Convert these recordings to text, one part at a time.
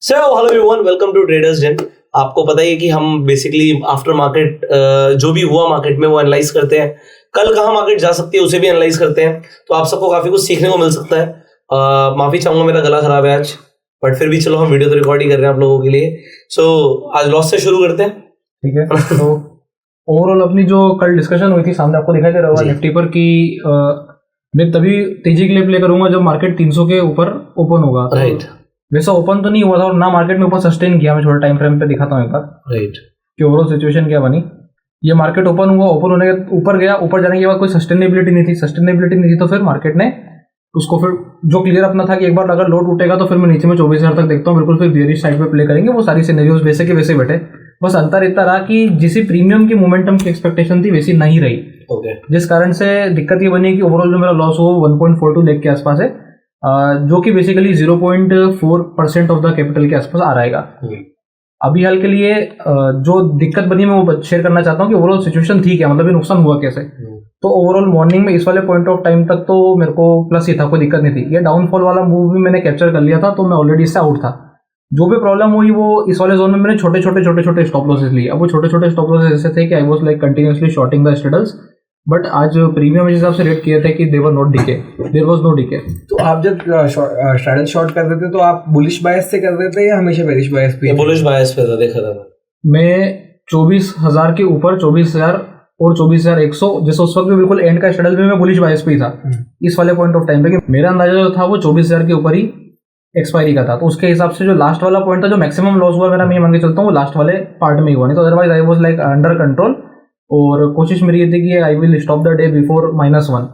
So hello everyone, welcome to Traders Den. आपको पता ही है कि हम बेसिकली आफ्टर मार्केट जो भी हुआ मार्केट में वो एनालाइज करते हैं। कल कहाँ मार्केट जा सकती है उसे भी एनालाइज करते हैं, तो आप सबको काफी कुछ सीखने को मिल सकता है। माफी चाहूंगा, मेरा गला खराब है आज, बट फिर भी चलो हम वीडियो तो रिकॉर्ड ही कर रहे हैं आप लोगों के लिए। सो आज लॉस से शुरू करते हैं। ठीक है। तो ओवरऑल अपनी जो कल डिस्कशन हुई थी, सामने आपको दिखाई दे रहा होगा निफ्टी पर कि मैं तभी तेजी के लिए प्ले करूंगा जब मार्केट 300 के ऊपर ओपन होगा। राइट। वैसा ओपन तो नहीं हुआ था और ना मार्केट में ऊपर सस्टेन किया। मैं छोटे टाइम फ्रेम पे दिखाता हूँ एक बार। राइट। कि ओवरऑल सिचुएशन क्या बनी। ये मार्केट ओपन हुआ, ओपन होने के ऊपर गया, ऊपर जाने के बाद कोई सस्टेनेबिलिटी नहीं थी, तो फिर मार्केट ने उसको फिर जो क्लियर अपना था कि एक बार अगर लोड उठेगा तो फिर मैं नीचे में 24,000 तक देखता हूँ, बिल्कुल फिर बेयरिश साइड पे प्ले करेंगे। वो सारी सिनेरियोज वैसे के वैसे बैठे। बस अंतर इतना रहा कि जिस प्रीमियम की मोमेंटम की एक्सपेक्टेशन थी वैसी नहीं रही। जिस कारण से दिक्कत ये बनी कि ओवरऑल जो मेरा लॉस हो 1.42 लाख के आसपास है, जो कि बेसिकली 0.4% ऑफ द कैपिटल के आसपास आ रहेगा। अभी हाल के लिए जो दिक्कत बनी मैं वो शेयर करना चाहता हूँ कि ओवरऑल सिचुएशन ठीक है, मतलब ये नुकसान हुआ कैसे। तो ओवरऑल मॉर्निंग में इस वाले पॉइंट ऑफ टाइम तक तो मेरे को प्लस ही था, कोई दिक्कत नहीं थी। ये डाउनफॉल वाला मूव भी मैंने कैप्चर कर लिया था, तो मैं ऑलरेडी इससे आउट था। जो भी प्रॉब्लम हुई वो इस वाले जोन में मैंने छोटे छोटे स्टॉप लॉसेस लिए। अब वो छोटे छोटे स्टॉप लॉसेस ऐसे थे कि I was like continuously shorting the straddles, but आज प्रीमियम इस हिसाब से रेट किए थे कि देयर वाज नो डीके। तो आप जब स्ट्रेडल शॉर्ट कर रहे थे तो आप बुलिश बायस से कर रहे थे या हमेशा बेरिश बायस पे? बुलिश बायस पे था, देखा था मैं 24,000 के ऊपर 24,000 और 24,100, जैसे उस वक्त भी बिल्कुल एंड का स्ट्रेडल में मैं बुलिश बायस पे ही था। इस वाले पॉइंट ऑफ टाइम पे कि मेरा अंदाजा जो था वो 24,000 के ऊपर ही एक्सपायरी का था। तो उसके हिसाब से जो लास्ट वाला पॉइंट था, जो मैक्सिमम लॉस हुआ मेरा, मैं मान के चलता हूँ वो लास्ट वाले पार्ट में ही हुआ, नहीं तो otherwise I was like under control. और कोशिश मेरी ये थी कि I will stop the day before -1,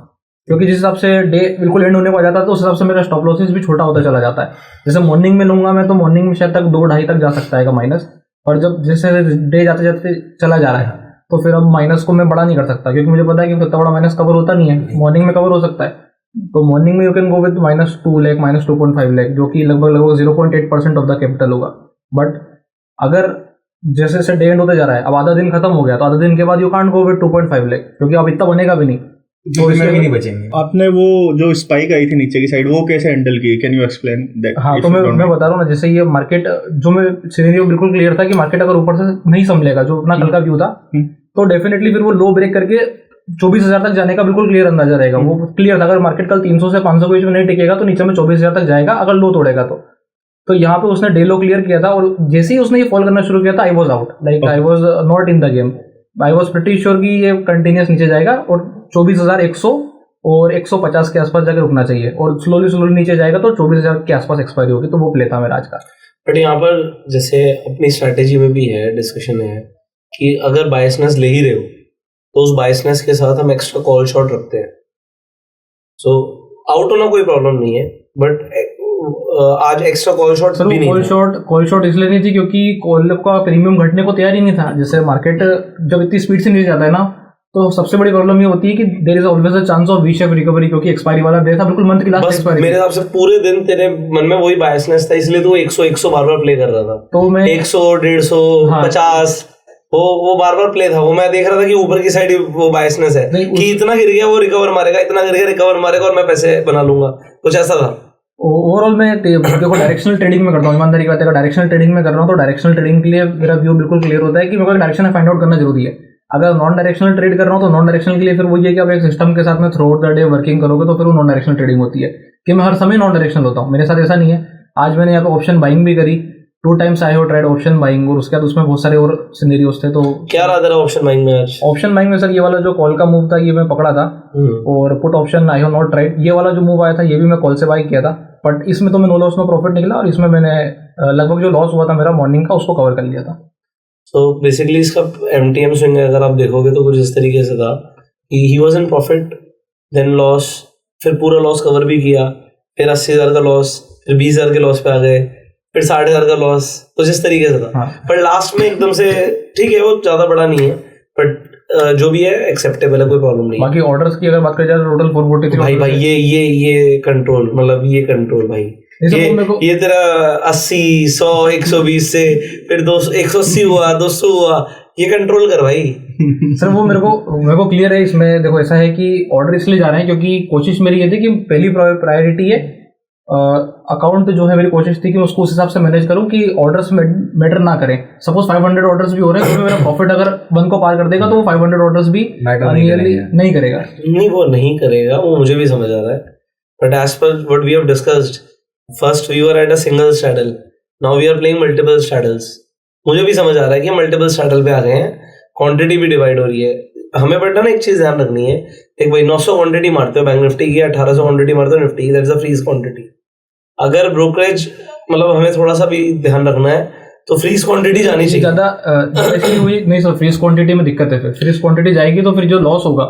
क्योंकि जिस हिसाब से डे बिल्कुल एंड होने को आ जाता है तो उस हिसाब से मेरा स्टॉप लॉसेस भी छोटा होता चला जाता है। जैसे मॉर्निंग में लूंगा मैं, तो मॉर्निंग में शायद तक 2-2.5 तक जा सकता है माइनस, और जब जैसे डे जाते जाते चला जा रहा है तो फिर अब माइनस को मैं बड़ा नहीं कर सकता, क्योंकि मुझे पता है कि इतना बड़ा माइनस कवर होता नहीं है। मॉर्निंग में कवर हो सकता है, तो मॉर्निंग में you can go with -2 lakh, -2.5 lakh, जो कि लगभग 0.8% ऑफ द कैपिटल होगा। बट अगर जैसे जैसे डे एंड होते जा रहा है, अब आधा दिन खत्म हो गया, तो आधा दिन के बाद you can't go with 2.5 lakh, क्योंकि अब इतना बनेगा भी नहीं, तो इसमें भी नहीं बचेंगे। आपने वो जो स्पाइक आई थी नीचे की साइड, वो कैसे हैंडल की? Can you explain that? हाँ, तो मैं बता रहा हूँ ना, जैसे ये मार्केट जो मैं सिनेरियो बिल्कुल क्लियर था कि मार्केट अगर ऊपर से नहीं संभलेगा, जो अपना कल का व्यू था, तो डेफिनेटली फिर वो लो ब्रेक करके 24,000 तक जाने का बिल्कुल क्लियर अंदाजा रहेगा। वो क्लियर था अगर मार्केट कल 300 से 500 के बीच में नहीं टिकेगा तो नीचे में 24,000 तक जाएगा, अगर लो तोड़ेगा तो यहाँ पे उसने डे लो क्लियर किया था, और जैसे ही उसने ये फॉल करना शुरू किया था, I was out, like I was not in the game. I was pretty sure कि ये कंटिन्यूस नीचे जाएगा और 24,100 और 150 के आसपास जाकर रुकना चाहिए, और स्लोली नीचे जाएगा तो 24,000 के आसपास एक्सपायरी होगी। तो वो प्ले था मेरा आज का। बट यहाँ पर जैसे अपनी स्ट्रैटेजी में भी है, डिस्कशन में है कि अगर बायसनेस ले ही रहे हो तो उस बायसनेस के साथ हम एक्स्ट्रा कॉल शॉट रखते हैं। सो आउट होना कोई प्रॉब्लम नहीं है, बट आज एक्स्ट्रा कॉल शॉट भी नहीं था। कॉल शॉट इसलिए नहीं थी क्योंकि कॉल का प्रीमियम घटने को तैयार ही नहीं था। जैसे मार्केट जब इतनी स्पीड से नीचे जाता है ना, तो सबसे बड़ी प्रॉब्लम ये होती है कि there is always a chance of V shape recovery, क्योंकि एक्सपायरी वाला डे था, बिल्कुल मंथ की लास्ट एक्सपायरी। मेरे हिसाब से पूरे दिन तेरे मन में वही बायसनेस था, इसलिए तू 100 बार प्ले कर रहा था। तो मैं 100, 150, 50 वो बार प्ले था। वो मैं देख रहा था कि ऊपर की साइड वो बायसनेस है कि इतना गिर गया वो रिकवर मारेगा, इतना गिर गया रिकवर मारेगा और मैं पैसे बना लूंगा, कुछ ऐसा था। ओवरऑल मैं देखो डायरेक्शनल ट्रेडिंग में करता हूँ, ईमानदारी की बात है, डायरेक्शनल ट्रेडिंग में कर रहा हूँ, तो डायरेक्शनल ट्रेडिंग के लिए मेरा व्यू बिल्कुल क्लियर होता है कि मेरे को डायरेक्शन फाइंड आउट करना जरूरी है। अगर नॉन डायरेक्शनल ट्रेड कर रहा हूँ तो नॉन डायरेक्शनल के लिए फिर वही है कि आप एक सिस्टम के साथ में through out the day working करोगे तो फिर वो नॉन डायरेक्शनल ट्रेडिंग होती है कि मैं हर समय नॉन डायरेक्शनल होता हूँ। मेरे साथ ऐसा नहीं है। आज मैंने यहाँ पे ऑप्शन बाइंग भी करी, 2 times I have tried option buying, और उसके बाद उसमें बहुत सारे और सिनेरियोस थे। तो क्या रहा तेरा ऑप्शन बाइंग में आज? ऑप्शन बाइंग में सर ये वाला जो कॉल का मूव था ये मैं पकड़ा था, और put option I have not tried. ये वाला जो मूव आया था ये भी मैं कॉल से बाई किया था, बट इसमें तो मैं नो लॉस नो प्रॉफिट निकला, और इसमें मैंने लगभग जो लॉस हुआ था मेरा मॉर्निंग का उसको कवर कर लिया था। तो बेसिकली इसका MTM स्विंग अगर आप देखोगे तो कुछ इस तरीके से था कि he was in profit, then loss, फिर पूरा लॉस कवर भी किया, फिर 80,000 का लॉस, फिर 20,000 के लॉस पे आ गए, फिर 60,000 का लॉस, कुछ इस तरीके से था। पर लास्ट में एकदम से ठीक है, वो ज्यादा बड़ा नहीं है, बट जो भी है एक्सेप्टेबल है, कोई प्रॉब्लम नहीं। बाकी ऑर्डर्स की अगर बात करें जाए टोटल 443 भाई ये कंट्रोल, मतलब ये कंट्रोल भाई, ये तेरा 80, 100, 120 से फिर 200, 180 हुआ, 200 हुआ, ये कंट्रोल कर भाई। सर वो मेरे को क्लियर है। इसमें देखो ऐसा है कि ऑर्डर इसलिए जा रहे हैं क्योंकि कोशिश मेरी ये थी कि पहली प्रायोरिटी है अकाउंट जो है मेरी कोशिश थी कि मैं उसको उस हिसाब से मैनेज करूं कि ऑर्डर्स मैटर ना करें। सपोज 500 ऑर्डर्स भी हो रहे हैं तो मेरा प्रॉफिट अगर 1 को पार कर देगा तो वो 500 ऑर्डर्स भी नियरली नहीं करेगा। नहीं, वो नहीं करेगा, वो मुझे भी समझ आ रहा है, but as per what we have discussed, first we were at a single straddle, now we are playing multiple straddles. मुझे भी समझ आ रहा है कि मल्टीपल स्ट्रैडल पे आ गए हैं, क्वांटिटी भी डिवाइड हो रही है। हमें बट ना एक चीज ध्यान रखनी है, एक भाई 900 क्वांटिटी मारते हो बैंक निफ्टी की, 1800 क्वांटिटी मारते हो निफ्टी की, दैट्स अ फ्रीज क्वांटिटी। अगर ब्रोकरेज मतलब हमें थोड़ा सा भी ध्यान रखना है तो फ्रीज क्वांटिटी जानी चाहिए ज्यादा हुई नहीं सर। फ्रीज क्वांटिटी में दिक्कत है, फिर फ्रीज क्वांटिटी जाएगी तो फिर जो लॉस होगा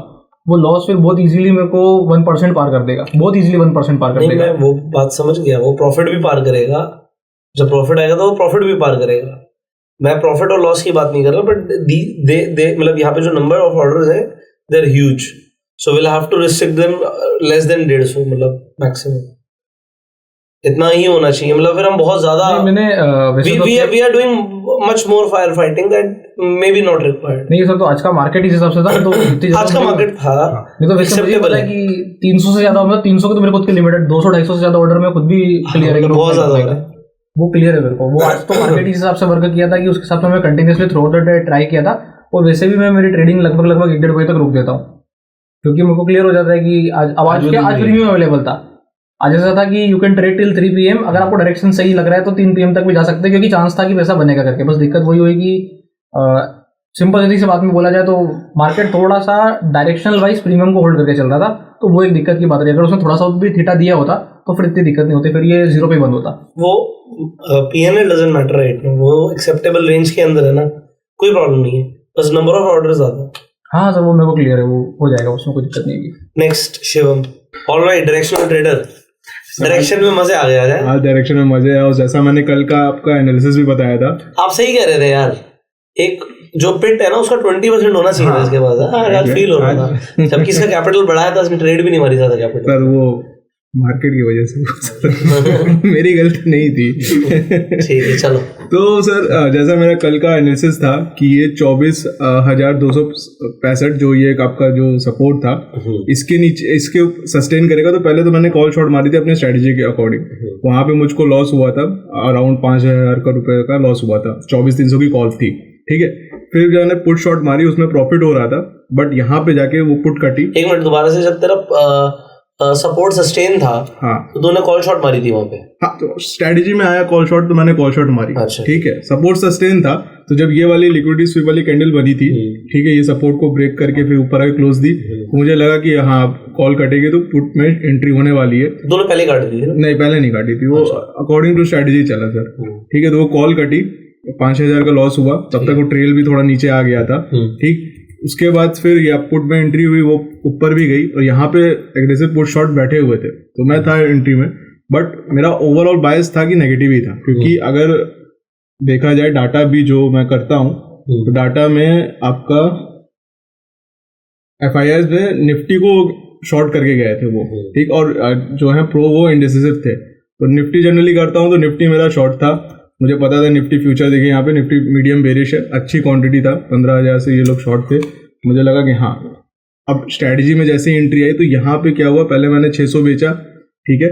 वो लॉस फिर बहुत इजीली मेरे को 1% पार कर देगा, बहुत इजीली 1% पार कर देगा। मैं वो बात समझ गया, वो प्रॉफिट भी पार करेगा, जब प्रॉफिट आएगा तो वो प्रॉफिट भी पार करेगा। मैं प्रॉफिट और लॉस की बात नहीं कर रहा, बट दे मतलब यहाँ पे जो नंबर ऑफ ऑर्डर्स है they are huge, so will have to restrict them less than 150 मतलब मैक्सिमम इतना ही होना चाहिए। मतलब फिर हम बहुत ज्यादा मैंने we are doing much more firefighting that may be not required। नहीं सर, तो आज का मार्केट इस हिसाब से था तो आज का मार्केट था, नहीं तो वैसे मुझे पता है कि 300 से ज्यादा, मतलब 300 के तो मेरे खुद के लिमिटेड, 200-250 से ज्यादा ऑर्डर में खुद भी क्लियर है, बहुत ज्यादा है वो क्लियर है मेरे को। वो आज तो मार्केट इस हिसाब से वर्क किया था कि उसके साथ में मैं continuously through out the day try किया था, और वैसे भी मैं मेरी ट्रेडिंग लगभग 1-1.5 बजे तक रोक देता हूँ, क्योंकि मेरे को क्लियर हो जाता है कि आज प्रीमियम अवेलेबल था। आज ऐसा था कि you can trade till 3 PM, अगर आपको डायरेक्शन सही लग रहा है तो 3 PM तक भी जा सकते हैं, क्योंकि चांस था कि पैसा बनेगा करके। बस दिक्कत वही हुई कि सिंपल सीधी से बात में बोला जाए तो मार्केट थोड़ा सा डायरेक्शनल वाइज प्रीमियम को होल्ड करके चल रहा था, तो वो एक दिक्कत की बात रही। अगर उसने थोड़ा सा भी थीटा दिया होता तो फिर इतनी दिक्कत नहीं होती, फिर ये 0 पे बंद होता। वो PNL doesn't matter right now, वो एक्सेप्टेबल रेंज के अंदर है ना, कोई प्रॉब्लम नहीं है, बस नंबर ऑफ ऑर्डर्स ज्यादा है। हाँ सर, वो मेरे को क्लियर है, वो हो जाएगा, उसमें कोई दिक्कत नहीं है। Next Shivam, alright, directional trader, direction में मजे आ गया है। हाँ, डायरेक्शन में मजे आया, और जैसा मैंने कल का आपका एनालिसिस भी बताया था, आप सही कह रहे थे यार, एक जो पिट है ना उसका 20% होना चाहिए था इसके बाद। हाँ यार, फील हो रहा था, जबकि इसका कैपिटल बढ़ाया था, इसने ट्रेड भी नहीं मारी था कैपिटल। पर वो मार्केट की वजह से मेरी गलती नहीं थी। ठीक है, चलो। तो सर, जैसा मेरा कल का एनालिसिस था कि ये 24,265 जो ये आपका जो सपोर्ट था, इसके नीचे इसके सस्टेन करेगा, तो पहले तो मैंने कॉल शॉट मारी थी अपने स्ट्रेटेजी के अकॉर्डिंग। वहां पे मुझको लॉस हुआ था, अराउंड 5,000 का रुपए का लॉस हुआ था, 24,300 की कॉल थी, ठीक है। फिर जो मैंने पुट शॉट मारी उसमें प्रॉफिट हो रहा था, बट यहाँ पे जाके वो पुट कटी। एक मिनट, दोबारा से, जब तेरा सपोर्ट सस्टेन था, हाँ, तो तूने कॉल शॉट मारी थी वहां पे? हाँ, तो स्ट्रेटेजी में आया कॉल शॉट, तो मैंने कॉल शॉट मारी। अच्छा, ठीक है। सपोर्ट सस्टेन था, तो जब ये वाली लिक्विडिटी स्वीप वाली कैंडल बनी थी, ठीक है, ये सपोर्ट को ब्रेक करके फिर ऊपर आके क्लोज दी, तो मुझे लगा कि हाँ कॉल कटेगी तो पुट में एंट्री होने वाली है। दोनों पहले काट दी थी? नहीं, पहले नहीं काटी थी, वो अकॉर्डिंग टू स्ट्रेटेजी चला सर, ठीक है। तो वो कॉल कटी, 5,000 का लॉस हुआ, तब तक वो ट्रेल भी थोड़ा नीचे आ गया था, ठीक। उसके बाद फिर ये पुट में एंट्री हुई, वो ऊपर भी गई, और यहाँ पे एग्रेसिव पुट शॉट बैठे हुए थे, तो मैं था एंट्री में, बट मेरा ओवरऑल बायस था कि नेगेटिव ही था, क्योंकि अगर देखा जाए डाटा भी जो मैं करता हूँ, तो डाटा में आपका FIIs में निफ्टी को शॉर्ट करके गए थे वो, ठीक, और जो है प्रो वो इंडिसिसिव थे। तो निफ्टी जनरली करता हूँ, तो निफ्टी मेरा शॉर्ट था, मुझे पता था निफ्टी फ्यूचर देखिए यहाँ पे निफ्टी मीडियम बेरिश है, अच्छी क्वांटिटी था, 15,000 से ये लोग शॉर्ट थे। मुझे लगा कि हाँ, अब स्ट्रेटजी में जैसे एंट्री आई, तो यहाँ पे क्या हुआ, पहले मैंने 600 बेचा, ठीक है,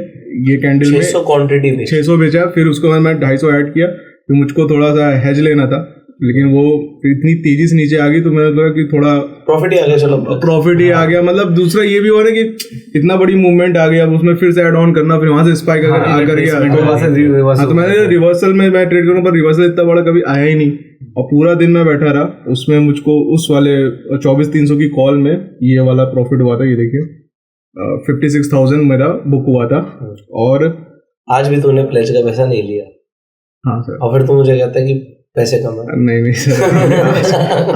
ये कैंडल में 600 क्वांटिटी में 600 बेचा, फिर उसको मैं 250 ऐड किया, फिर मुझको थोड़ा सा हेज लेना था, लेकिन वो इतनी तेजी से नीचे आ गई, तो मैंने लगा कि थोड़ा प्रॉफिट ही आ गया। चलो, प्रॉफिट ही आ गया। मतलब दूसरा ये भी हो रहा है कि इतना बड़ी मूवमेंट आ गया, अब उसमें फिर से ऐड ऑन करना, फिर वहां से स्पाइक करके तो मैंने रिवर्सल में मैं ट्रेड करूँ, पर रिवर्सल इतना बड़ा कभी आया ही नहीं, और पूरा दिन मैं बैठा रहा उसमें। मुझको उस वाले 24,300 की कॉल में ये वाला प्रॉफिट हुआ था, ये देखिए 56,000 मेरा बुक हुआ था। और आज भी तूने प्लेज का पैसा नहीं लिया? हाँ सर। और फिर तू मुझे कहता है कि पैसे कम है। नहीं सर,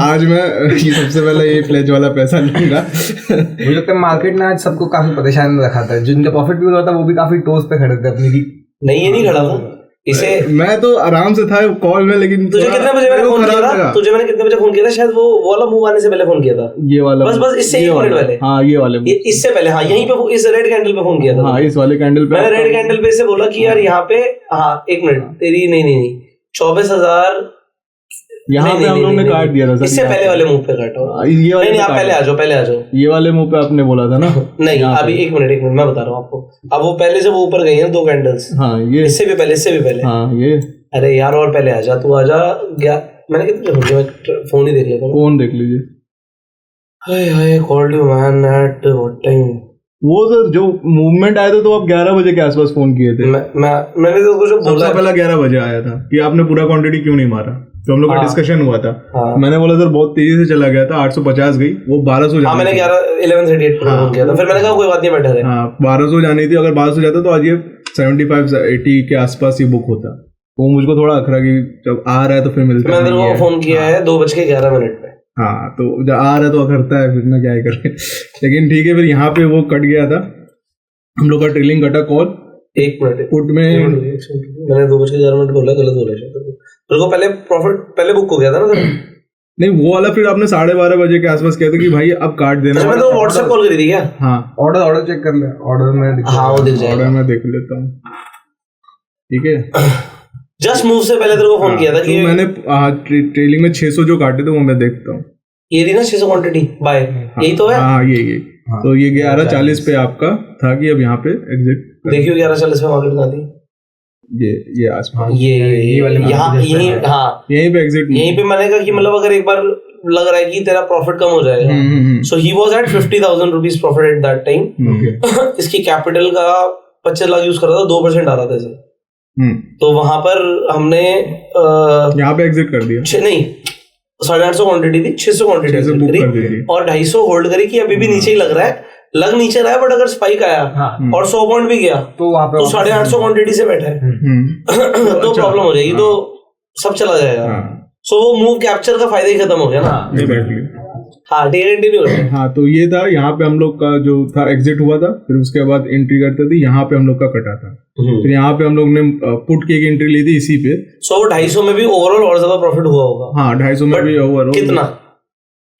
आज मैं ये सबसे पहले ये प्लेज वाला पैसा लूंगा। मुझे लगता है मार्केट ने आज सबको काफी परेशान में रखा था, जिनका प्रॉफिट भी हुआ था वो भी काफी टोस पे खड़े थे अपनी की। नहीं, ये नहीं खड़ा था इसे। मैं तो आराम से था कॉल में, लेकिन तुझे कितने बजे मैंने फोन किया था? तुझे मैंने कितने बजे फोन किया था? शायद वो वाला मूव आने से पहले फोन किया था, ये वाला, बस इससे ही पॉइंट वाले। हाँ, ये वाले इससे पहले, हाँ, यहीं पे इस रेड कैंडल पे फोन किया था। हाँ, इस वाले कैंडल पे मैंने रेड कैंडल पे से बोला कि यार यहाँ पे, हाँ एक मिनट, तेरी नहीं 24,000 यहाँ पे हम लोग ने काट दिया था सर, इससे पहले वाले मूव पे काटा होगा। ये वाले नहीं, आप पहले आ जाओ। ये वाले मुंह पे आपने बोला था ना। नहीं, अभी एक मिनट मैं बता रहा हूँ आपको। अब वो पहले से वो ऊपर गई है 2 कैंडल्स। हाँ ये इससे भी पहले। हाँ ये अरे यार, और पहले आ जा, तू आ जा। मैंने कितने फोन ही देख लेता हूँ। फोन देख लीजिए। Hi called you man at what time? वो सर जो मूवमेंट आया था तो आप 11 बजे के आसपास फोन किए थे। मैंने तो कुछ बोला, सबसे पहला 11 बजे आया था कि आपने पूरा क्वांटिटी क्यों नहीं मारा, तो हम लोग का डिस्कशन हुआ था। मैंने बोला सर बहुत तेजी से चला गया था, 850 गई, वो 1200 हाँ, मैंने 11:38 पर फोन किया था। फिर मैंने कहा कोई बात नहीं, बैठा रहे। हाँ 1200 जानी थी, अगर 1200 जाता तो आज ये 75-80 के आसपास ये बुक होता। वो मुझको थोड़ा अखरा कि जब आ रहा है तो फिर मिलता है। मैंने फोन किया है 2:11 पे। हाँ तो जब आ रहा है तो करता है, फिर मैं क्या ही करें। लेकिन ठीक है, फिर यहाँ पे वो कट गया था, हम लोग का ट्रेलिंग कटा कॉल। 1 मिनट पुट में मैंने 2:11 बोला, गलत बोला शायद। तेरे को पहले प्रॉफिट पहले बुक हो गया था ना सर? नहीं, वो वाला फिर आपने 12:30 बजे के आसपास किया था कि भाई अब काट देना। मैं तो व्हाट्सएप कॉल करी थी क्या? हाँ ऑर्डर चेक कर ले, ऑर्डर में हाँ वो दिख जाएगा। ऑर्डर में देख लेता हूँ, ठीक है। जस्ट मूव से पहले तेरे को फोन किया था कि मैंने ट्रेलिंग में 600 जो काटे थे वो मैं देखता हूँ। ये थी ना 600 क्वांटिटी बाय, यही तो है। हाँ ये तो ये 11:40 पे आपका था कि अब यहाँ पे एग्जिट देखियो 11:40 पे मार्केट का थी। ये आसपास ये वाले यहीं हाँ यहीं पे एग्जिट, यहीं पे मैंने कहा कि मतलब अगर एक बार लग रहा है कि तेरा प्रॉफिट कम हो जाएगा, so he was at 50,000 rupees profit at that time. इसकी कैपिटल का 25 लाख यूज कर रहा था, 2% आ रहा था इसे। तो वहां पर हमने यहाँ पे एग्जिट कर दिया। नहीं, 850 क्वांटिटी थी, 600 क्वांटिटी करी और 250 होल्ड करी कि अभी भी नीचे ही लग रहा है, नीचे रहा है, बट अगर स्पाइक आया और 100 पॉइंट भी गया तो 850 क्वांटिटी से बैठा है तो प्रॉब्लम हो जाएगी, तो सब चला जाएगा। सो वो मूव कैप्चर का फायदा ही खत्म हो गया ना। हाँ नहीं हो रहा। हाँ तो ये था, यहाँ पे हम लोग का जो था एग्जिट हुआ था, फिर उसके बाद एंट्री करते थे, यहाँ पे हम लोग का कटा था। फिर यहाँ पे हम लोग ने पुट की एक एंट्री ली थी इसी पे। सो 250 में भी ओवरऑल और ज्यादा प्रॉफिट हुआ होगा। हाँ 250 में भी ओवरऑल कितना?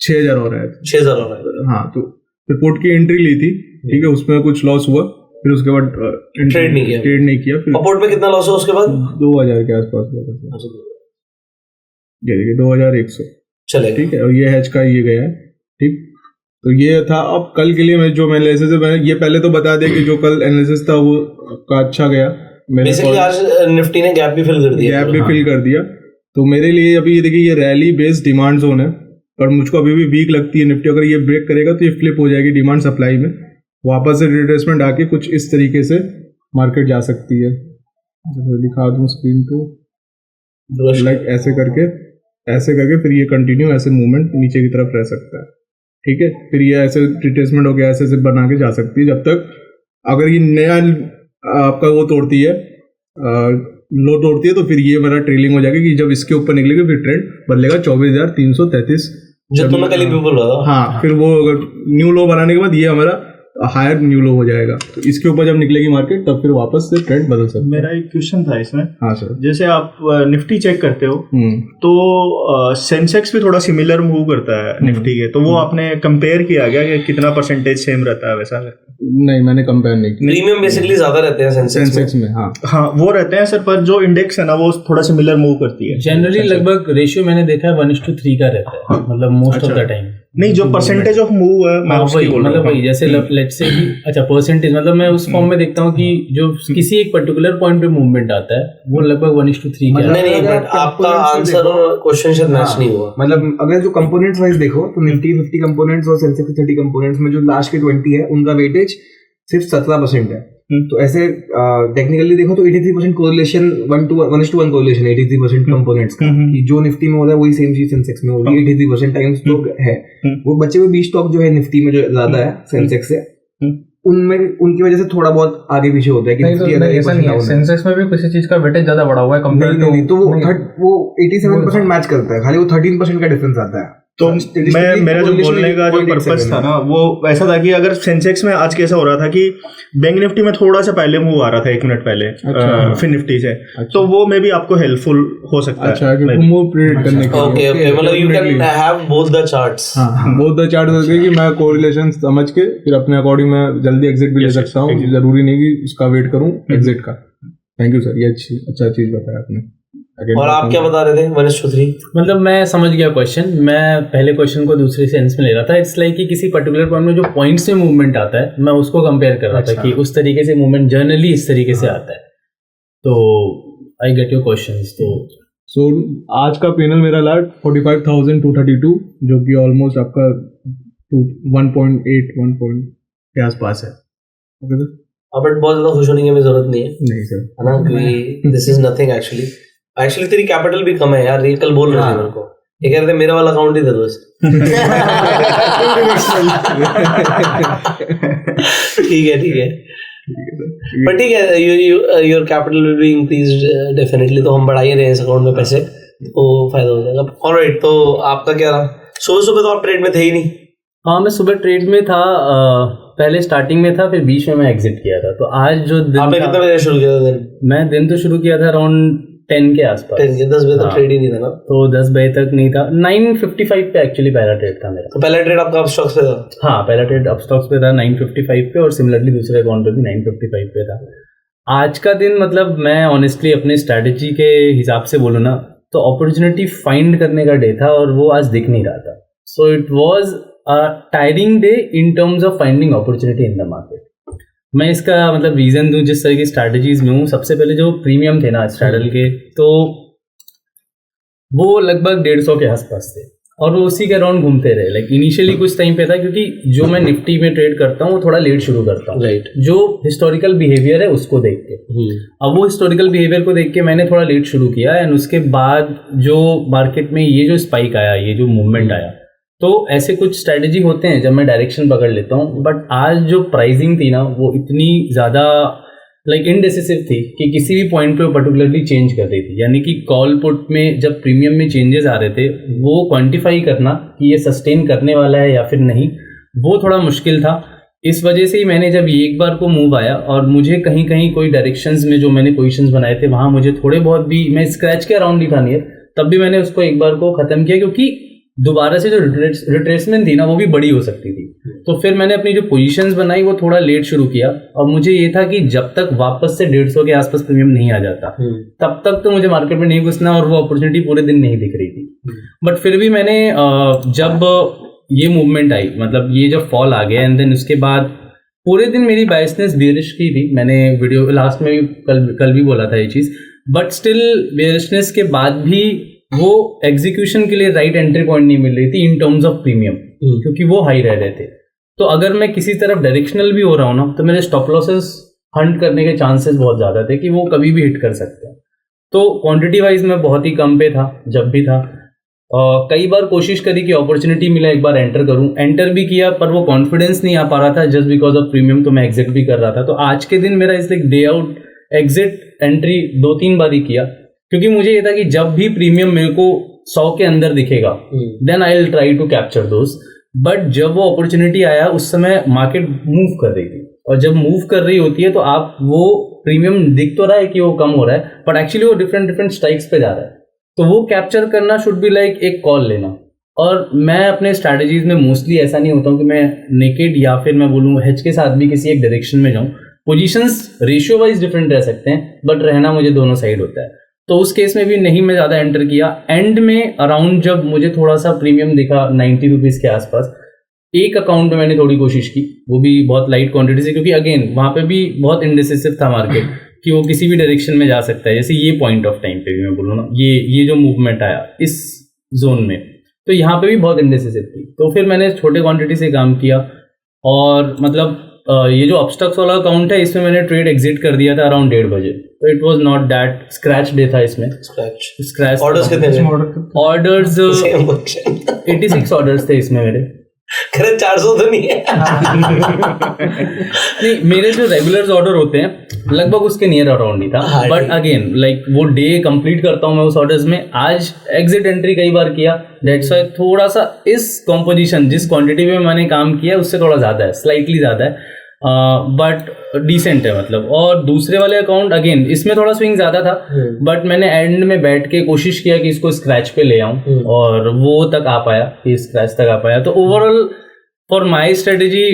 6,000 हो रहा है। 6,000 हो रहा है। हाँ तो फिर पुट की एंट्री ली थी, ठीक है, उसमें कुछ लॉस हुआ, फिर उसके बाद ट्रेड नहीं किया। फिर पुट में कितना लॉस हुआ उसके बाद? 2,000 के आसपास हुआ था। ये देखिए 2,100 चले, ठीक है, और ये हैच का ये गया है, ठीक। तो ये था। अब कल के लिए मैं जो एनालिसिस है, ये पहले तो बता दें कि जो कल एनालिसिस था वो का अच्छा गया। बेसिकली आज निफ्टी ने गैप भी फिल कर दिया। तो मेरे लिए अभी ये देखिए, ये रैली बेस्ड डिमांड जोन है और मुझको अभी भी वीक लगती है निफ्टी। अगर ये ब्रेक करेगा तो ये फ्लिप हो जाएगी डिमांड सप्लाई में, वापस से रिट्रेसमेंट आके कुछ इस तरीके से मार्केट जा सकती है। दिखा दूं स्क्रीन पे, लाइक ऐसे करके फिर ये कंटिन्यू ऐसे मूवमेंट नीचे की तरफ रह सकता है, ठीक है। फिर ये ऐसे रिट्रेसमेंट हो गया, ऐसे बना के जा सकती है, जब तक अगर ये नया आपका वो तोड़ती है, लो तोड़ती है, तो फिर ये मेरा ट्रेलिंग हो जाएगी कि जब इसके ऊपर निकलेगा फिर ट्रेंड बदलेगा 24,333 जो तुम्हें कल भी बोल रहा था। हाँ, फिर वो अगर न्यू लो बनाने के बाद ये हमारा हायर न्यू लो हो जाएगा, तो इसके ऊपर जब निकलेगी मार्केट तब फिर वापस से ट्रेंड बदल सकता है। मेरा एक क्वेश्चन था इसमें। हाँ सर। जैसे आप निफ्टी चेक करते हो तो सेंसेक्स भी थोड़ा सिमिलर मूव करता है निफ्टी के, तो वो आपने कंपेयर किया गया कि कितना परसेंटेज सेम रहता है वैसा? नहीं, मैंने कंपेयर नहीं किया। प्रीमियम बेसिकली ज्यादा रहते हैं सेंसेक्स में। हाँ वो रहते हैं सर, पर जो इंडेक्स है ना वो थोड़ा सिमिलर मूव करती है। जनरली लगभग रेशियो मैंने देखा है 1:3 का रहता है, मतलब मोस्ट ऑफ द टाइम। नहीं, जो परसेंटेज ऑफ मूव है मैं उसकी बोल रहा हूं। वही जैसे लेट्स से कि अच्छा परसेंटेज, मतलब मैं उस फॉर्म में देखता हूं कि जो किसी एक पर्टिकुलर पॉइंट पे मूवमेंट आता है वो लगभग 1:3 का। नहीं, बट आपका आंसर और क्वेश्चन शायद मैच नहीं हुआ। मतलब अगर जो कंपोनेंट्स वाइज देखो तो निफ्टी 50 कंपोनेंट्स और सेंसेक्स 30 कंपोनेंट्स में जो लास्ट के 20 है उनका वेटेज सिर्फ 17% है। तो ऐसे टेक्निकली देखो तो 83% कोरिलेशन 1:1 कोरिलेशन 83% कंपोनेंट्स का, कि जो निफ्टी में हो रहा है वही सेम चीज सेंसेक्स में होगी। 83% टाइम्स तो है। वो बचे हुए 20 स्टॉक जो है निफ्टी में जो ज्यादा है सेंसेक्स से, उनमें उनकी वजह से थोड़ा बहुत आगे पीछे होता है कि ऐसा नहीं है। सेंसेक्स में भी किसी चीज का वेटेज ज्यादा बढ़ा हुआ है कंपेयर टू, तो वो 87% मैच करता है, खाली वो 13% का डिफरेंस आता है। तो मेरा जो बोलने का जो पर्पस था ना वो ऐसा था कि अगर सेंसेक्स में आज कैसा हो रहा था कि बैंक निफ्टी में थोड़ा सा पहले मूव आ रहा था 1 मिनट पहले फिर निफ्टी से, तो वो में भी आपको हेल्पफुल हो सकता है। अच्छा, मूव प्रेडिक्ट करने के लिए। ओके, मतलब you can have both the charts. हां, बोथ द चार्ट होते हैं कि मैं कोरिलेशन समझ के फिर अपने अकॉर्डिंग मैं जल्दी एग्जिट भी ले सकता हूं, जरूरी नहीं कि उसका वेट करूं एग्जिट का। थैंक यू सर, ये अच्छा चीज बताया आपने। और आप क्या बता रहे थे 1 to 3? मतलब मैं समझ गया क्वेश्चन, मैं पहले क्वेश्चन को दूसरे सेंस में ले रहा था. इट्स लाइक कि किसी पर्टिकुलर पॉइंट में जो पॉइंट्स में मूवमेंट आता है, मैं उसको कंपेयर कर रहा था कि उस तरीके से मूवमेंट जर्नली इस तरीके से आता है. तो आई गेट योर क्वेश्चंस. सो आज का पैनल मेरा लाट 45,232, जो कि ऑलमोस्ट आपका 1.8 के आसपास है. Okay sir. बट बहुत ज्यादा खुश होने की हमें जरूरत नहीं है. नहीं सर, है ना, क्योंकि दिस इज नथिंग एक्चुअली तेरी कैपिटल भी कम है यार. ये कल बोल रहे थे मेरे को, ये कह रहे थे मेरा वाला अकाउंट ही दे दो. ठीक है पर ठीक है, your capital will be increased definitely. तो हम बढ़ा ही रहे हैं इस अकाउंट में पैसे, तो फायदा हो जाएगा. ऑलराइट, तो आपका क्या रहा? सुबह तो आप ट्रेड में थे ही नहीं. हाँ, मैं सुबह ट्रेड में था. पहले स्टार्टिंग में था, फिर बीच में मैं एग्जिट किया था. तो आज जो दिन आपने कितने बजे शुरू किया था दिन? मैं दिन तो शुरू किया था अराउंड 10 के आसपास. 10 बजे तक ट्रेड ही नहीं था ना? तो 10 बजे तक नहीं था. 9:55 पे एक्चुअली पहला ट्रेड था मेरा. तो पहला ट्रेड आपका अपस्टॉक्स पे था? हाँ, पहला ट्रेड अपस्टॉक्स पे था 9:55 पे, और सिमिलरली दूसरे अकाउंट पे भी 9:55 पे था. आज का दिन मतलब मैं ऑनेस्टली अपने स्ट्रैटेजी के हिसाब से बोलूँ ना, तो अपॉर्चुनिटी फाइंड करने का डे था, और वो आज दिख नहीं रहा था. So it was tiring day in terms of finding opportunity in the market. मैं इसका मतलब रीजन दूं जिस तरह की स्ट्रैटेजीज में हूँ. सबसे पहले जो प्रीमियम थे ना स्ट्रैडल के, तो वो लगभग 150 के आसपास थे, और वो उसी के अराउंड घूमते रहे. लाइक इनिशियली कुछ टाइम पे था, क्योंकि जो मैं निफ्टी में ट्रेड करता हूँ वो थोड़ा लेट शुरू करता हूँ. राइट. जो हिस्टोरिकल बिहेवियर है उसको देख के. अब वो हिस्टोरिकल बिहेवियर को देख के मैंने थोड़ा लेट शुरू किया, एंड उसके बाद जो मार्केट में ये जो स्पाइक आया, ये जो मूवमेंट आया, तो ऐसे कुछ स्ट्रैटेजी होते हैं जब मैं डायरेक्शन पकड़ लेता हूँ. बट आज जो प्राइसिंग थी ना, वो इतनी ज़्यादा लाइक इनडिसिसिव थी कि किसी भी पॉइंट पे वो पर्टिकुलरली चेंज कर रही थी. यानी कि कॉल पुट में जब प्रीमियम में चेंजेस आ रहे थे, वो क्वांटिफाई करना कि ये सस्टेन करने वाला है या फिर नहीं, वो थोड़ा मुश्किल था. इस वजह से ही मैंने जब ये एक बार को मूव आया, और मुझे कहीं कहीं कोई डायरेक्शंस में जो मैंने पोजीशंस बनाए थे, वहाँ मुझे थोड़े बहुत भी, मैं स्क्रैच के अराउंड ही था नियर, तब भी मैंने उसको एक बार को ख़त्म किया, क्योंकि दोबारा से जो रिट्रेसमेंट थी ना, वो भी बड़ी हो सकती थी. तो फिर मैंने अपनी जो पोजीशंस बनाई वो थोड़ा लेट शुरू किया, और मुझे ये था कि जब तक वापस से 150 के आसपास प्रीमियम नहीं आ जाता, तब तक तो मुझे मार्केट में नहीं घुसना, और वो अपॉर्चुनिटी पूरे दिन नहीं दिख रही थी. बट फिर भी मैंने जब ये मूवमेंट आई, मतलब ये जब फॉल आ गया, एंड देन उसके बाद पूरे दिन मेरी बायसनेस बेरिश की थी. मैंने वीडियो लास्ट में भी कल भी बोला था ये चीज़. बट स्टिल बेरिशनेस के बाद भी वो एग्जीक्यूशन के लिए राइट एंट्री पॉइंट नहीं मिल रही थी इन टर्म्स ऑफ प्रीमियम, क्योंकि वो हाई रह रहे थे. तो अगर मैं किसी तरफ डायरेक्शनल भी हो रहा हूँ ना, तो मेरे स्टॉप लॉसेस हंट करने के चांसेस बहुत ज़्यादा थे कि वो कभी भी हिट कर सकते हैं. तो क्वांटिटी वाइज मैं बहुत ही कम पे था जब भी था. कई बार कोशिश करी कि अपॉर्चुनिटी मिला एक बार एंटर करूं, एंटर भी किया, पर वो कॉन्फिडेंस नहीं आ पा रहा था जस्ट बिकॉज ऑफ प्रीमियम. तो मैं एग्जिट भी कर रहा था. तो आज के दिन मेरा इसलिए डे आउट एग्जिट एंट्री 2-3 बार ही किया, क्योंकि मुझे ये था कि जब भी प्रीमियम मेरे को 100 के अंदर दिखेगा, then I will try to capture those. But जब वो अपॉर्चुनिटी आया, उस समय मार्केट मूव कर रही थी, और जब मूव कर रही होती है तो आप वो प्रीमियम दिख तो रहा है कि वो कम हो रहा है, बट एक्चुअली वो डिफरेंट स्ट्राइक्स पे जा रहा है. तो वो कैप्चर करना शुड बी लाइक एक कॉल लेना. और मैं अपने स्ट्रैटेजीज में मोस्टली ऐसा नहीं होता हूँ कि मैं नेकेड या फिर मैं बोलूँ हेज के साथ भी किसी एक डायरेक्शन में जाऊँ. पोजीशंस रेशियो वाइज डिफरेंट रह सकते हैं, बट रहना मुझे दोनों साइड होता है. तो उस केस में भी नहीं मैं ज़्यादा एंटर किया. एंड में अराउंड जब मुझे थोड़ा सा प्रीमियम दिखा 90 रुपीज़ के आसपास, एक अकाउंट में मैंने थोड़ी कोशिश की, वो भी बहुत लाइट क्वांटिटी से, क्योंकि अगेन वहाँ पे भी बहुत इंडिसिसिव था मार्केट कि वो किसी भी डायरेक्शन में जा सकता है. जैसे ये पॉइंट ऑफ टाइम पे भी मैं बोलूँ ना, ये जो मूवमेंट आया इस जोन में, तो यहाँ पे भी बहुत इंडिसिसिव थी. तो फिर मैंने छोटे क्वांटिटी से काम किया, और मतलब ये जो अपस्टॉक्स वाला अकाउंट है, इसमें मैंने ट्रेड एग्जिट कर दिया था अराउंड 1:30 बजे. तो it was not that scratch day था इसमें. स्क्रैच ऑर्डर्स कितने थे? ऑर्डर्स 86 ऑर्डर्स थे इसमें मेरे. 400 तो नहीं है. नहीं, मेरे जो रेगुलर ऑर्डर होते हैं लगभग उसके नियर अराउंड ही था. बट अगेन लाइक वो डे कंप्लीट करता हूँ मैं उस ऑर्डर्स में. आज एग्जिट एंट्री कई बार किया, दैट्स व्हाई थोड़ा सा इस कॉम्पोजिशन जिस क्वांटिटी में मैंने काम किया उससे थोड़ा ज़्यादा है, स्लाइटली ज़्यादा है, बट डिसेंट है मतलब. और दूसरे वाले अकाउंट अगेन इसमें थोड़ा स्विंग ज़्यादा था, बट मैंने एंड में बैठ के कोशिश किया कि इसको स्क्रैच पे ले आऊँ, और वो तक आ पाया, कि स्क्रैच तक आ पाया. तो overall for my strategy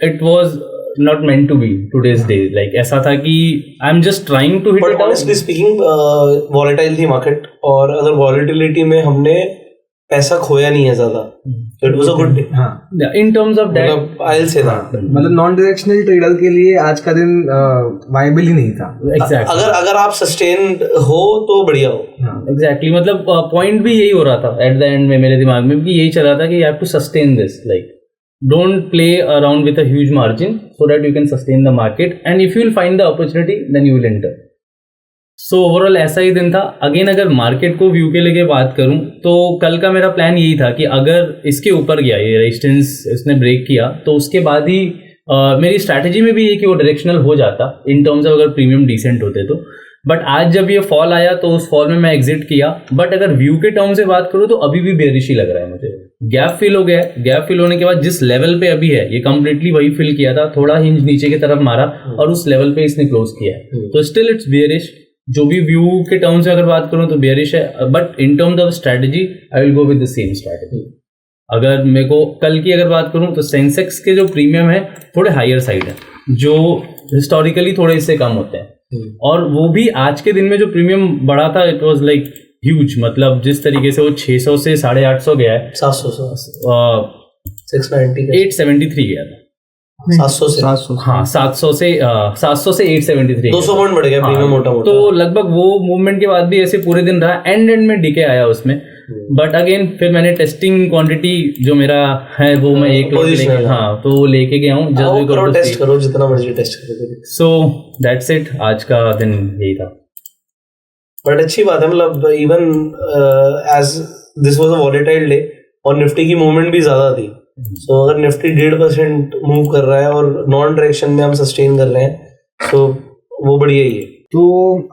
it was not meant to be today's day. Like ऐसा था कि I'm just trying to hit But it out. honestly speaking, volatile थी मार्केट, और अगर वॉलेटिलिटी में हमने पैसा खोया नहीं है ज्यादा, it was a good day. हाँ, Yeah, in terms of that, मतलब I'll say that. मतलब नॉन डायरेक्शनल ट्रेडर के लिए आज का दिन वायबल ही नहीं था. exactly. अगर आप सस्टेन हो तो बढ़िया हो. एग्जैक्टली मतलब पॉइंट भी यही हो रहा था एट द एंड में मेरे दिमाग में कि यही चला था कि you have to sustain this, like don't play around with a huge margin so that you can sustain the market, and if you will find the opportunity then you will enter. So overall ऐसा ही दिन था. Again अगर market को view के लेके बात करूं तो कल का मेरा प्लान यही था कि अगर इसके ऊपर गया, ये रेजिस्टेंस इसने ब्रेक किया, तो उसके बाद ही मेरी स्ट्रैटेजी में भी ये कि वो डायरेक्शनल हो जाता इन टर्म्स ऑफ अगर प्रीमियम डिसेंट होते तो. बट आज जब ये फॉल आया तो उस फॉल में मैं एग्जिट किया. बट अगर व्यू के टर्म से बात करूँ तो अभी भी बेरिश ही लग रहा है मुझे. गैप फिल हो गया है. गैप फिल होने के बाद जिस लेवल पे अभी है ये कंप्लीटली वही फिल किया था, थोड़ा हिंज नीचे की तरफ मारा और उस लेवल पे इसने क्लोज किया है. तो स्टिल इट्स बेरिश. जो भी व्यू के टर्म से अगर बात करूँ तो बेरिश है. But in terms of strategy I will go with the same strategy. अगर मेरे को कल की अगर बात करूँ तो सेंसेक्स के जो प्रीमियम है थोड़े हायर साइड है, जो हिस्टोरिकली थोड़े इससे कम होते हैं. और वो भी आज के दिन में जो प्रीमियम बढ़ा था इट वाज लाइक ह्यूज. मतलब जिस तरीके से वो 600 से 850 गया है, 700 से 690 873 गया था. 700 से हाँ 700 से 873 200 पॉइंट बढ़ गया प्रीमियम मोटा मोटा. तो लगभग वो मूवमेंट के बाद भी ऐसे पूरे दिन रहा. एंड में डिके आया उसमें. बट अगेन फिर मैंने टेस्टिंग क्वांटिटी जो मेरा है वो मैं एक तो वो लेके गया हूँ. टेस्ट करो जितना मर्जी टेस्ट करो. So that's it. आज का दिन यही था. बट अच्छी बात है. मतलब even as this was a volatile day और निफ्टी की मूवमेंट भी ज्यादा थी. सो अगर निफ्टी 1.5% मूव कर रहा है और नॉन डायरेक्शन में हम सस्टेन कर रहे हैं तो वो बढ़िया ही है. तो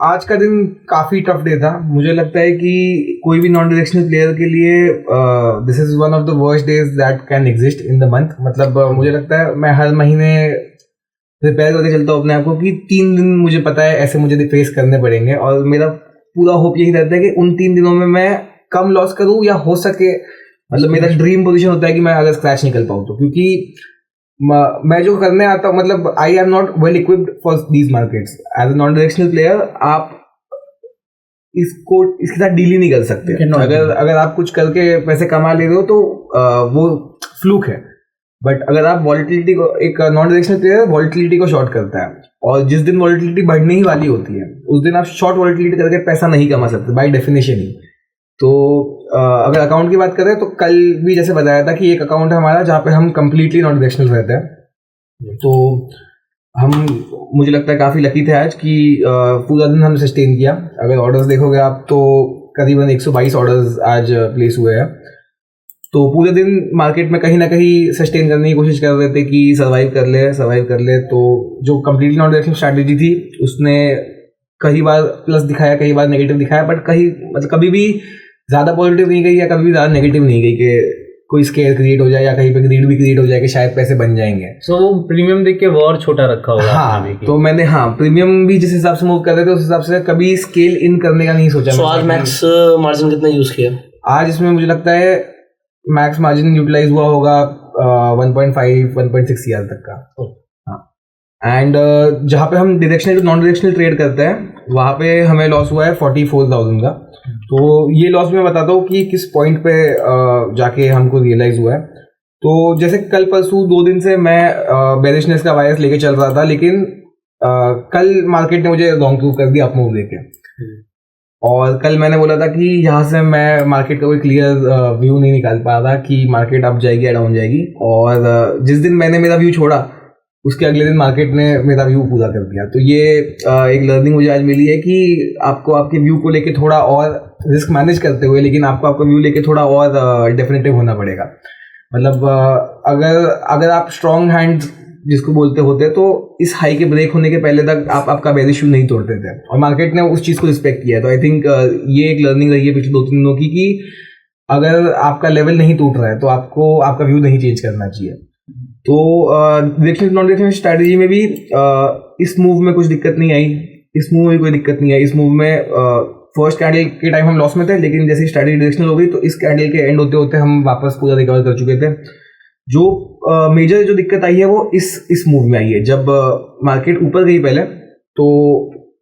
आज का दिन काफी टफ डे था. मुझे लगता है कि कोई भी नॉन डायरेक्शनल प्लेयर के लिए this is one of the worst days that can exist in the month. मतलब मुझे लगता है मैं हर महीने प्रिपेयर करके चलता हूँ अपने आप को कि 3 दिन मुझे पता है ऐसे मुझे फेस करने पड़ेंगे, और मेरा पूरा होप यही रहता है कि उन 3 दिनों में मैं कम लॉस करूँ या हो सके, मतलब मेरा ड्रीम पोजीशन होता है कि मैं अगर स्क्रैच निकल पाऊँ तो. क्योंकि मैं जो करने आता हूँ, मतलब I am not well equipped for these markets. As a non directional player आप इसके साथ डील ही नहीं कर सकते. अगर आप कुछ करके पैसे कमा ले रहे हो तो वो फ्लूक है. बट अगर आप वॉलेटिलिटी को, एक नॉन डायरेक्शनल प्लेयर वॉलेटिलिटी को शॉर्ट करता है, और जिस दिन वॉलेटिलिटी बढ़ने ही वाली होती है उस दिन आप शॉर्ट वॉलेटिलिटी करके पैसा नहीं कमा सकते बाय डेफिनेशन ही. तो अगर अकाउंट की बात करें तो कल भी जैसे बताया था कि एक अकाउंट है हमारा जहाँ पे हम कंप्लीटली नॉन डायरेक्शनल रहते हैं. तो हम, मुझे लगता है काफ़ी लकी थे आज कि पूरा दिन हमने सस्टेन किया. अगर ऑर्डर्स देखोगे आप तो करीबन 122 ऑर्डर्स आज प्लेस हुए हैं. तो पूरे दिन मार्केट में कहीं ना कहीं सस्टेन करने की कोशिश कर रहे थे कि सर्वाइव कर ले. तो जो कंप्लीटली नॉन डायरेक्शनल स्ट्रैटेजी थी उसने कई बार प्लस दिखाया, कई बार नेगेटिव दिखाया, बट कभी भी ज़्यादा पॉजिटिव नहीं गई या कभी भी ज़्यादा नेगेटिव नहीं गई कि कोई स्केयर क्रिएट हो जाए या कहीं पे ग्रीड भी क्रिएट हो जाए कि शायद पैसे बन जाएंगे. सो प्रीमियम देख के और छोटा रखा होगा. हाँ, तो मैंने प्रीमियम भी जिस हिसाब से मूव कर रहे थे उस हिसाब से कभी स्केल इन करने का नहीं सोचा. So, आज मैक्स मार्जिन कितना यूज किया? आज इसमें मुझे लगता है मैक्स मार्जिन यूटिलाइज हुआ होगा 1.5-1.6 ईयर तक का. हाँ, एंड जहाँ पे हम डायरेक्शनल नॉन डायरेक्शनल ट्रेड करते हैं वहाँ पे हमें लॉस हुआ है 44,000 का. तो ये लॉस मैं बताता हूँ कि किस पॉइंट पे जाके हमको रियलाइज हुआ है. तो जैसे कल परसों 2 दिन से मैं बेरिशनेस का वायरस लेके चल रहा था, लेकिन कल मार्केट ने मुझे रॉन्ग प्रूव कर दिया अप मूव देके. और कल मैंने बोला था कि यहाँ से मैं मार्केट का कोई क्लियर व्यू नहीं निकाल पा रहा कि मार्केट अप जाएगी या डाउन जाएगी. और जिस दिन मैंने मेरा व्यू छोड़ा उसके अगले दिन मार्केट ने मेरा व्यू पूरा कर दिया. तो ये एक लर्निंग मुझे आज मिली है कि आपको आपके व्यू को लेके थोड़ा और रिस्क मैनेज करते हुए, लेकिन आपको आपका व्यू लेके थोड़ा और डेफिनेटिव होना पड़ेगा. मतलब अगर आप स्ट्रॉन्ग हैंड जिसको बोलते होते तो इस हाई के ब्रेक होने के पहले तक आप आपका बेरिश व्यू नहीं तोड़ते थे, और मार्केट ने उस चीज़ को रिस्पेक्ट किया. तो आई थिंक ये एक लर्निंग रही है पिछले 2-3 दिनों की कि अगर आपका लेवल नहीं टूट रहा है तो आपको आपका व्यू नहीं चेंज करना चाहिए. तो डायरेक्शनल नॉन डायरेक्शनल स्ट्रैटेजी में भी इस मूव में कुछ दिक्कत नहीं आई. इस मूव में कोई दिक्कत नहीं आई. इस मूव में फर्स्ट कैंडल के टाइम हम लॉस में थे, लेकिन जैसे स्ट्रैटेजी डायरेक्शनल हो गई तो इस कैंडल के एंड होते होते हम वापस पूरा रिकवर कर चुके थे. जो मेजर जो दिक्कत आई है वो इस मूव में आई है। जब मार्केट ऊपर गई पहले तो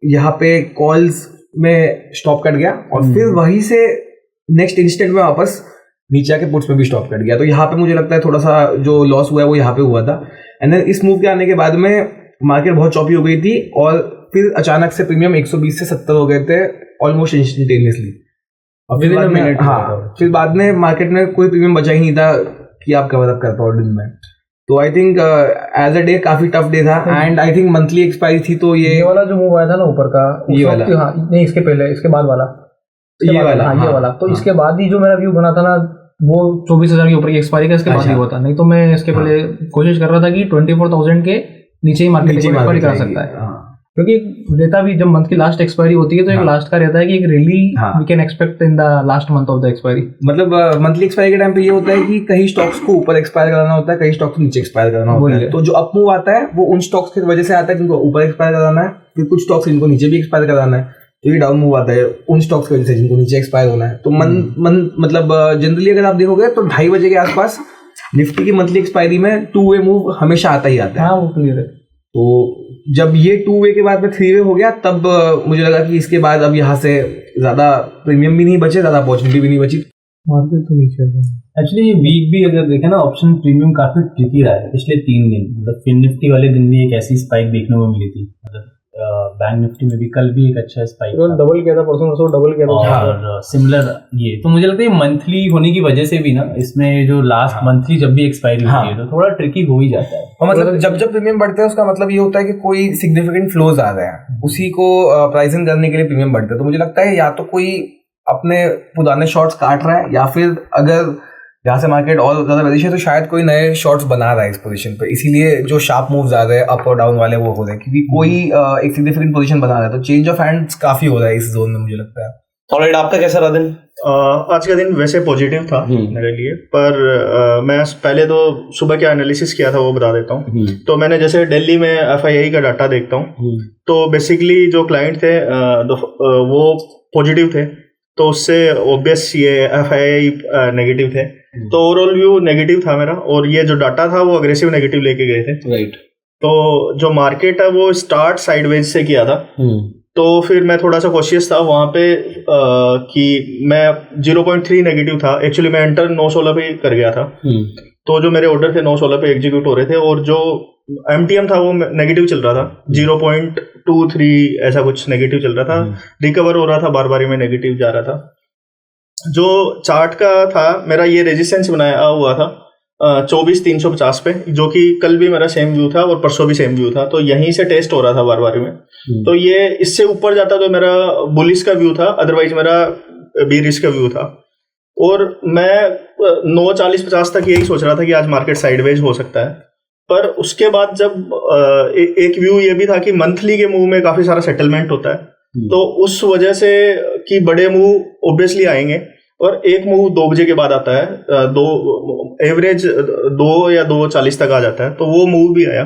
यहाँ पे कॉल्स में स्टॉप कट गया और फिर वहीं से नेक्स्ट इंस्टेंट में वापस नीचे आके पुट्स में भी स्टॉप कट गया। तो यहाँ पे मुझे लगता है थोड़ा सा जो लॉस हुआ है वो यहाँ पे हुआ था। एंड देन इस मूव के आने के बाद में मार्केट बहुत चॉपी हो गई थी और फिर अचानक से प्रीमियम 120 से 70 हो गए थे ऑलमोस्ट इंस्टेंटेनियसली। और फिर बाद में फिर बाद में मार्केट में कोई प्रीमियम बचा ही नहीं था कि आप कवर अप कर पाओ दिन में। तो I think as a day काफी टफ डे था and I think monthly expiry थी। तो ये वाला जो मूव आया था ना ऊपर का, ये वाला, हाँ नहीं इसके पहले, इसके बाद वाला, ये वाला, ये वाला। तो इसके बाद ही जो मेरा व्यू बना था ना वो 24,000 के ऊपर की एक्सपायरी का इसके बाद ही हुआ था। नहीं तो मैं इसके पहले कोशिश कर रहा था कि 24,000 के नीचे ही मार्केट एक्सपायरी कर सकता है, क्योंकि रहता भी जब मंथ की लास्ट एक्सपायरी होती है तो एक लास्ट का रहता है कि एक really we can expect in the last month of the expiry. मतलब मंथली एक्सपायरी के टाइम पे ये होता है कि कई स्टॉक्स को ऊपर एक्सपायर कराना होता है, कई स्टॉक्स को नीचे एक्सपायर कराना होता है। तो जो अप मूव आता है वो उन स्टॉक्स की वजह से आता है जिनको ऊपर एक्सपायर कराना है, फिर कुछ स्टॉक्स इनको नीचे भी एक्सपायर कराना है। तो ये डाउन मूव आता है उन स्टॉक्स की वजह से जिनको नीचे एक्सपायर होना है। तो मतलब जनरली अगर आप देखोगे तो 2:30 बजे के आसपास निफ्टी की मंथली एक्सपायरी में 2-वे मूव हमेशा आता ही आता है। हाँ वो क्लियर है। तो जब ये 2-वे के बाद में 3-वे हो गया तब मुझे लगा कि इसके बाद अब यहाँ से ज्यादा प्रीमियम भी नहीं बचे, ज्यादा अपॉर्चुनिटी भी नहीं बची। मार्केट तो नीचे एक्चुअली ये वीक भी अगर देखें ना ऑप्शन प्रीमियम काफी ट्रिकी रहा है पिछले 3 दिन। मतलब फिन निफ्टी वाले दिन भी एक ऐसी स्पाइक देखने को मिली थी, मतलब बैंक निफ्टी में भी कल भी एक अच्छा स्पाइक डबल किया था, परसों डबल किया था और सिमिलर ये। तो मुझे लगता है मंथली होने की वजह से भी ना इसमें जो लास्ट मंथली जब भी एक्सपायरी होती है तो थोड़ा ट्रिकी हो ही जाता है। और मतलब जब प्रीमियम बढ़ते हैं उसका मतलब ये होता है कि कोई सिग्निफिकेंट फ्लोज आ रहे हैं, उसी को प्राइसिंग करने के लिए प्रीमियम बढ़ते हैं। तो मुझे लगता है या तो कोई अपने पुराने शॉर्ट्स काट रहा है या फिर अगर यहाँ से मार्केट और ज्यादा बेरिश है तो शायद कोई नए शॉर्ट्स बना रहा है इस पोजीशन पे, इसीलिए जो शार्प मूव्स आ रहे हैं अप और डाउन वाले वो हो रहे हैं क्योंकि कोई एक सिग्निफिकेंट पोजीशन बना रहा है। तो चेंज ऑफ हैंड्स काफी हो रहा है इस जोन में मुझे लगता है। ऑलराइट, आपका कैसा रहा दिन? आज का दिन वैसे पॉजिटिव था मेरे लिए, पर मैं पहले तो सुबह क्या एनालिसिस किया था वो बता देता हूँ। तो मैंने जैसे दिल्ली में FII का डाटा देखता हूँ तो बेसिकली जो क्लाइंट थे वो पॉजिटिव थे, तो उससे ऑब्वियस ये FII नेगेटिव थे। तो ओवरऑल व्यू नेगेटिव था मेरा और ये जो डाटा था वो अग्रेसिव नेगेटिव लेके गए थे। राइट। तो जो मार्केट है वो स्टार्ट साइडवेज से किया था, तो फिर मैं थोड़ा सा कॉशियस था वहाँ पे कि मैं 0.3 नेगेटिव था। एक्चुअली मैं एंटर 916 पे कर गया था, तो जो मेरे ऑर्डर थे 916 पे एग्जीक्यूट हो रहे थे और जो MTM था वो नेगेटिव चल रहा था, 0.23 ऐसा कुछ नेगेटिव चल रहा था, रिकवर हो रहा था, बार बार में नेगेटिव जा रहा था। जो चार्ट का था मेरा ये रेजिस्टेंस बनाया हुआ था 24,350 पे, जो कि कल भी मेरा सेम व्यू था और परसों भी सेम व्यू था, तो यहीं से टेस्ट हो रहा था बार बार में। तो ये इससे ऊपर जाता तो मेरा बुलिश का व्यू था, अदरवाइज मेरा बीरिश का व्यू था। और मैं 940-50 तक यही सोच रहा था कि आज मार्केट साइडवेज हो सकता है, पर उसके बाद जब एक व्यू ये भी था कि मंथली के मूव में काफी सारा सेटलमेंट होता है, तो उस वजह से कि बड़े मूव ऑब्वियसली आएंगे और एक मूव 2 बजे के बाद आता है, एवरेज 2 या 2:40 तक आ जाता है, तो वो मूव भी आया।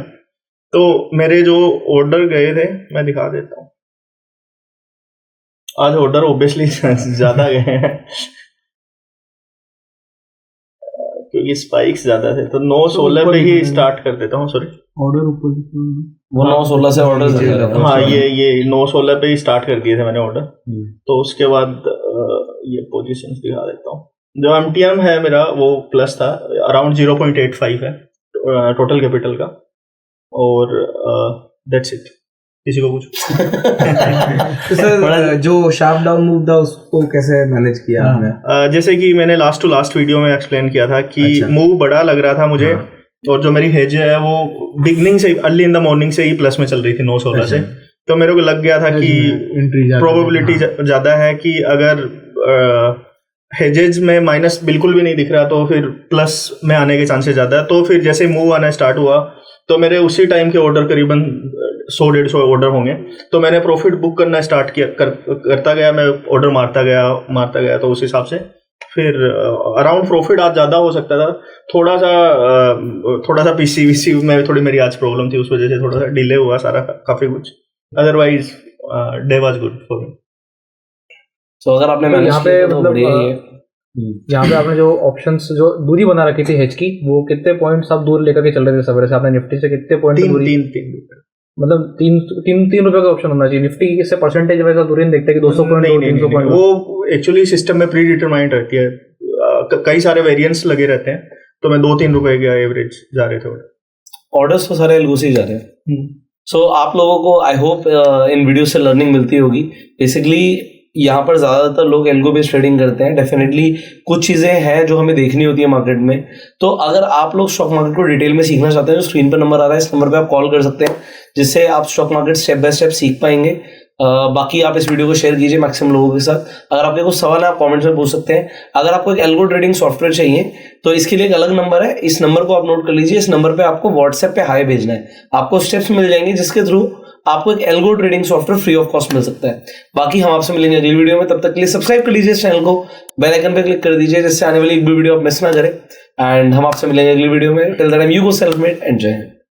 तो मेरे जो ऑर्डर गए थे मैं दिखा देता हूँ। आज ऑर्डर ऑब्वियसली ज्यादा गए हैं क्योंकि स्पाइक्स ज्यादा थे, तो 916 पे ही स्टार्ट कर देता हूँ। सॉरी, ऑर्डर ऊपर वो 916 से ऑर्डर, हाँ ये 916 पे ही स्टार्ट कर दिए थे मैंने ऑर्डर। तो उसके बाद ये पोजीशंस दिखा देता हूँ। जो MTM है मेरा वो प्लस था, अराउंड 0.85 है टोटल कैपिटल का, और दैट्स इट। किसी को कुछ तो सर जो शार्प डाउन मूव था उसको कैसे मैनेज किया आपने? जैसे कि मैंने लास्ट टू लास्ट वीडियो में एक्सप्लेन किया था कि मूव बड़ा लग रहा था मुझे, और जो मेरी हेज है वो बिगनिंग से अर्ली इन द मॉर्निंग से ही प्लस में चल रही थी 916 से, तो मेरे को लग गया था कि प्रोबेबिलिटी ज्यादा है कि अगर हेजेज में माइनस बिल्कुल भी नहीं दिख रहा तो फिर प्लस में आने के चांसेस ज्यादा है। तो फिर जैसे मूव आना स्टार्ट हुआ तो मेरे उसी टाइम के ऑर्डर करीबन 100-150 ऑर्डर होंगे, तो मैंने प्रॉफिट बुक करना स्टार्ट किया, करता गया, मैं ऑर्डर मारता गया। तो उस हिसाब से फिर अराउंड प्रॉफिट आज ज़्यादा हो सकता था। थोड़ा सा PCVC में थोड़ी मेरी आज प्रॉब्लम थी, उस वजह से थोड़ा सा डिले हुआ सारा काफ़ी कुछ, otherwise day was good for me. तो अगर आपने मैनेज यहाँ पे मतलब यहाँ पे आपने जो ऑप्शंस जो दूरी बना रखी थी हेज की, वो कितने पॉइंट्स आप दूर लेकर के चल रहे थे सवेरे से? आपने निफ्टी से कितने पॉइंट दूरी? तीन मतलब तीन रुपए का ऑप्शन होना चाहिए। निफ्टी से परसेंटेज वैसा दूरी नहीं देखते कि 200 पॉइंट 300 पॉइंट, वो एक्चुअली सिस्टम में प्री डिटरमाइंड रहती है, कई सारे वेरिएंट्स लगे रहते हैं, तो मैं 2-3 रुपए का एवरेज जा रहे थे। ऑर्डर्स तो सारे एल्गो से ही जा रहे हैं। सो आप लोगों को आई होप इन वीडियो से लर्निंग मिलती होगी। बेसिकली यहाँ पर ज़्यादातर लोग एल्गो बेस्ड ट्रेडिंग करते हैं। डेफिनेटली कुछ चीज़ें हैं जो हमें देखनी होती है मार्केट में। तो अगर आप लोग स्टॉक मार्केट को डिटेल में सीखना चाहते हैं, जो स्क्रीन पर नंबर आ रहा है, इस नंबर पे आप कॉल कर सकते हैं, जिससे आप stock market step by step सीख पाएंगे। बाकी आप इस वीडियो को शेयर कीजिए मैक्सिमम लोगों के साथ। अगर आपके कुछ सवाल है आप कमेंट्स में पूछ सकते हैं। अगर आपको एक एल्गो ट्रेडिंग सॉफ्टवेयर चाहिए तो इसके लिए एक अलग नंबर है, इस नंबर को आप नोट कर लीजिए। इस नंबर पे आपको व्हाट्सएप पे हाई भेजना है, आपको स्टेप्स मिल जाएंगे जिसके थ्रू आपको एक algo trading software free of cost मिल सकता है। बाकी हम आपसे मिलेंगे अगली वीडियो में, तब तक के लिए सब्सक्राइब कर लीजिए इस चैनल को, बेल आइकन पे क्लिक कर दीजिए जिससे आने वाली एक भी वीडियो आप मिस ना करें। एंड हम आपसे मिलेंगे अगली वीडियो में। Till that time you go self made and जय हिंद।